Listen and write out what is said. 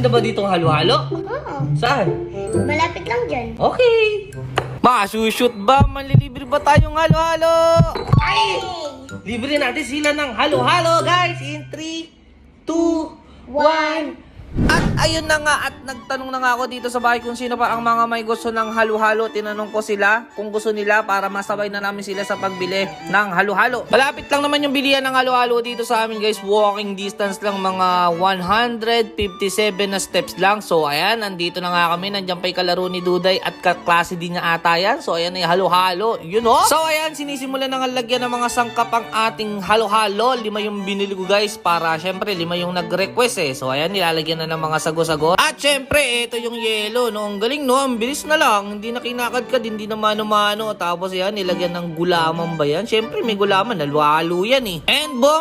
nagtitinda ba ditong halo-halo? Oo. Saan? Malapit lang dyan. Okay. Masushoot ba? Manlilibre ba tayong halo-halo? Ay! Libre natin sila ng halo-halo, guys. In 3, 2, 1. At ayun na nga, at nagtanong na nga ako dito sa bahay kung sino pa ang mga may gusto ng halo-halo. Tinanong ko sila kung gusto nila para masabay na namin sila sa pagbili ng halo-halo. Malapit lang naman yung bilihan ng halo-halo dito sa amin, guys. Walking distance lang, mga 157 na steps lang. So ayan, nandito na nga kami. Nandiyan pa yung kalaro ni Duday at kaklase din niya ata yan. So ayan na yung halo-halo. Yun o. So ayan, sinisimulan na nga lagyan ng mga sangkap ang ating halo-halo. 5 yung binili ko, guys, para syempre 5 yung nag-request eh. So ayan, nilalagyan na ng mga sago-sago. At syempre, ito yung yelo, no? Ang galing, no? Ang bilis na lang. Hindi na kinakadkad, hindi na mano-mano. Tapos yan, nilagyan ng gulaman ba yan? Syempre, may gulaman. Halo-halo yan eh. And boom!